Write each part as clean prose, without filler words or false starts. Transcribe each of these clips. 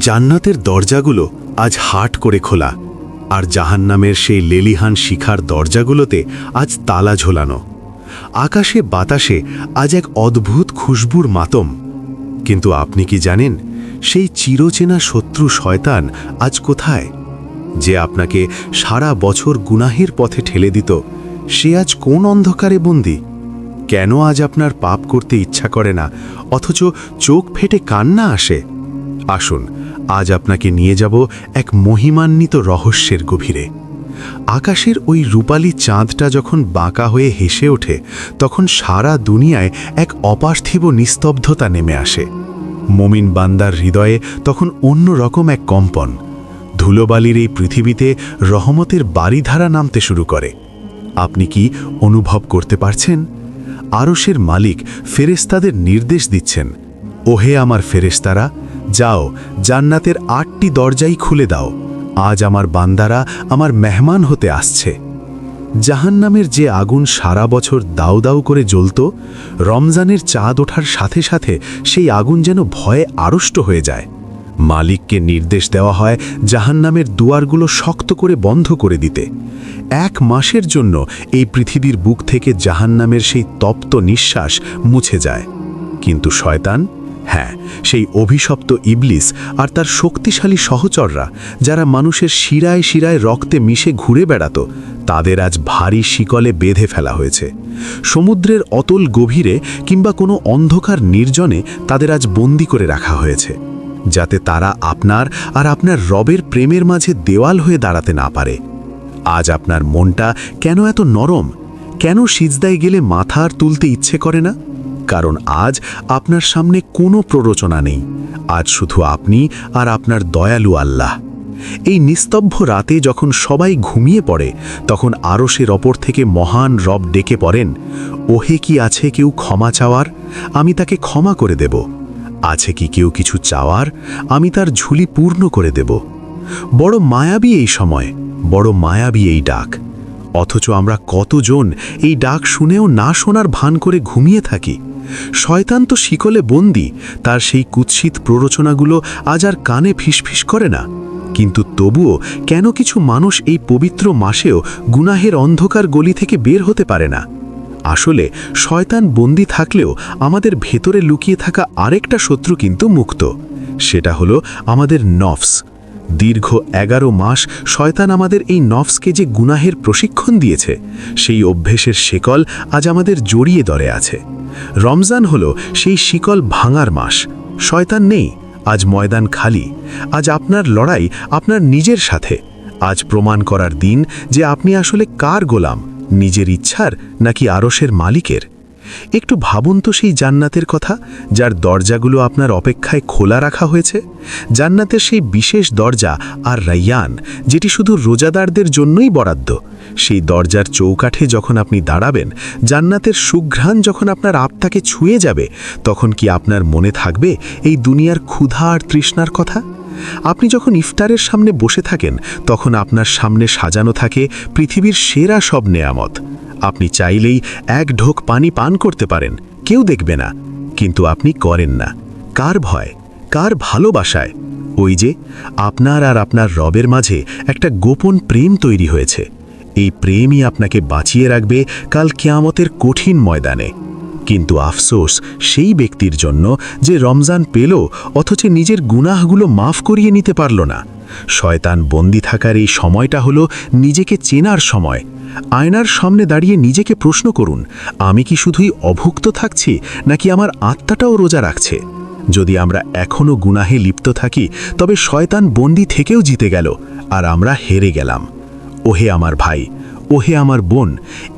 জান্নাতের দরজাগুলো আজ হাট করে খোলা, আর জাহান্নামের সেই লেলিহান শিখার দরজাগুলোতে আজ তালা ঝোলানো। আকাশে বাতাসে আজ এক অদ্ভুত খুশবুর মাতম। কিন্তু আপনি কি জানেন, সেই চিরচেনা শত্রু শয়তান আজ কোথায়? যে আপনাকে সারা বছর গুনাহের পথে ঠেলে দিত, সে আজ কোন অন্ধকারে বন্দী? কেন আজ আপনার পাপ করতে ইচ্ছা করে না, অথচ চোখ ফেটে কান্না আসে? আসুন, আজ আপনাকে নিয়ে যাব এক মহিমান্বিত রহস্যের গভীরে। আকাশের ওই রূপালী চাঁদটা যখন বাঁকা হয়ে হেসে ওঠে, তখন সারা দুনিয়ায় এক অপার্থিব নিস্তব্ধতা নেমে আসে। মুমিন বান্দার হৃদয়ে তখন অন্য রকম এক কম্পন। ধুলোবালির এই পৃথিবীতে রহমতের বারিধারা নামতে শুরু করে। আপনি কি অনুভব করতে পারছেন? আরশের মালিক ফেরেশতাদের নির্দেশ দিচ্ছেন, ওহে আমার ফেরেশতারা, যাও, জান্নাতের 8টি দরজাই খুলে দাও। আজ আমার বান্দারা আমার মেহমান হতে আসছে। জাহান্নামের যে আগুন সারা বছর দাউ দাউ করে জ্বলত, রমজানের চাঁদ ওঠার সাথে সাথে সেই আগুন যেন ভয়ে আড়ষ্ট হয়ে যায়। মালিককে নির্দেশ দেওয়া হয় জাহান্নামের দুয়ারগুলো শক্ত করে বন্ধ করে দিতে। 1 মাসের জন্য এই পৃথিবীর বুক থেকে জাহান্নামের সেই তপ্ত নিঃশ্বাস মুছে যায়। কিন্তু শয়তান, হ্যাঁ, সেই অভিশপ্ত ইবলিস আর তার শক্তিশালী সহচররা, যারা মানুষের শিরায় শিরায় রক্তে মিশে ঘুরে বেড়াত, তাদের আজ ভারী শিকলে বেঁধে ফেলা হয়েছে। সমুদ্রের অতল গভীরে কিংবা কোনো অন্ধকার নির্জনে তাদের আজ বন্দী করে রাখা হয়েছে, যাতে তারা আপনার আর আপনার রবের প্রেমের মাঝে দেওয়াল হয়ে দাঁড়াতে না পারে। আজ আপনার মনটা কেন এত নরম? কেন সিজদায় গেলে মাথা আর তুলতে ইচ্ছে করে না? কারণ আজ আপনার সামনে কোনো প্ররোচনা নেই। আজ শুধু আপনি আর আপনার দয়ালু আল্লাহ। এই নিস্তব্ধ রাতে যখন সবাই ঘুমিয়ে পড়ে, তখন আরশের ওপর থেকে মহান রব ডেকে পড়েন, ওহে, কি আছে কেউ ক্ষমা চাওয়ার? আমি তাকে ক্ষমা করে দেব। আছে কি কেউ কিছু চাওয়ার? আমি তার ঝুলি পূর্ণ করে দেব। বড় মায়াবী এই সময়, বড় মায়াবী এই ডাক। অথচ আমরা কতজন এই ডাক শুনেও না শোনার ভান করে ঘুমিয়ে থাকি। শয়তান তো শিকলে বন্দী, তার সেই কুৎসিত প্ররোচনাগুলো আজ আর কানে ফিসফিস করে না। কিন্তু তবুও কেন কিছু মানুষ এই পবিত্র মাসেও গুনাহের অন্ধকার গলি থেকে বের হতে পারে না? আসলে শয়তান বন্দী থাকলেও আমাদের ভেতরে লুকিয়ে থাকা আরেকটা শত্রু কিন্তু মুক্ত। সেটা হলো আমাদের নফস। দীর্ঘ 11 মাস শয়তান আমাদের এই নফসকে যে গুনাহের প্রশিক্ষণ দিয়েছে, সেই অভ্যেসের শিকল আজ আমাদের জড়িয়ে ধরে আছে। রমজান হলো সেই শিকল ভাঙার মাস। শয়তান নেই, আজ ময়দান খালি। আজ আপনার লড়াই আপনার নিজের সাথে। আজ প্রমাণ করার দিন যে আপনি আসলে কার গোলাম, নিজের ইচ্ছার নাকি আরশের মালিকের। একটু ভাবুন তো সেই জান্নাতের কথা, যার দরজাগুলো আপনার অপেক্ষায় খোলা রাখা হয়েছে। জান্নাতের সেই বিশেষ দরজা আর রায়্যান, যেটি শুধু রোজাদারদের জন্যই বরাদ্দ। সেই দরজার চৌকাঠে যখন আপনি দাঁড়াবেন, জান্নাতের সুঘ্রাণ যখন আপনার আত্মাকে ছুঁয়ে যাবে, তখন কি আপনার মনে থাকবে এই দুনিয়ার ক্ষুধা আর তৃষ্ণার কথা? আপনি যখন ইফতারের সামনে বসে থাকেন, তখন আপনার সামনে সাজানো থাকে পৃথিবীর সেরা সব নেয়ামত। আপনি চাইলেই 1 ঢোক পানি পান করতে পারেন, কেউ দেখবে না। কিন্তু আপনি করেন না। কার ভয়? কার ভালোবাসায়? ওই যে আপনার আর আপনার রবের মাঝে একটা গোপন প্রেম তৈরি হয়েছে। এই প্রেমই আপনাকে বাঁচিয়ে রাখবে কাল কিয়ামতের কঠিন ময়দানে। কিন্তু আফসোস সেই ব্যক্তির জন্য যে রমজান পেল, অথচ নিজের গুনাহগুলো মাফ করিয়ে নিতে পারল না। শয়তান বন্দী থাকার এই সময়টা হলো নিজেকে চেনার সময়। আয়নার সামনে দাঁড়িয়ে নিজেকে প্রশ্ন করুন, আমি কি শুধুই অভুক্ত থাকছি, নাকি আমার আত্মাটাও রোজা রাখছে? যদি আমরা এখনও গুনাহে লিপ্ত থাকি, তবে শয়তান বন্দী থেকেও জিতে গেল, আর আমরা হেরে গেলাম। ওহে আমার ভাই, ওহে আমার বোন,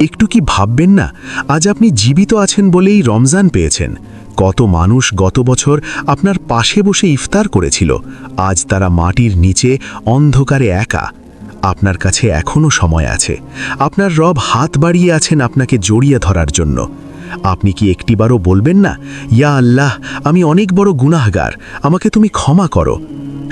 একটু কি ভাববেন না, আজ আপনি জীবিত আছেন বলেই রমজান পেয়েছেন। কত মানুষ গত বছর আপনার পাশে বসে ইফতার করেছিল, আজ তারা মাটির নিচে অন্ধকারে একা। আপনার কাছে এখনও সময় আছে। আপনার রব হাত বাড়িয়ে আছেন আপনাকে জড়িয়ে ধরার জন্য। আপনি কি একটিবারও বলবেন না, ইয়া আল্লাহ, আমি অনেক বড় গুনাহগার, আমাকে তুমি ক্ষমা করো?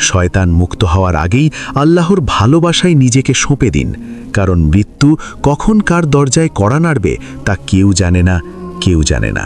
শয়তান মুক্ত হওয়ার আগেই আল্লাহর ভালোবাসায় নিজেকে সঁপে দিন, কারণ মৃত্যু কখন কার দরজায় কড়া নাড়বে তা কেউ জানে না, কেউ জানে না।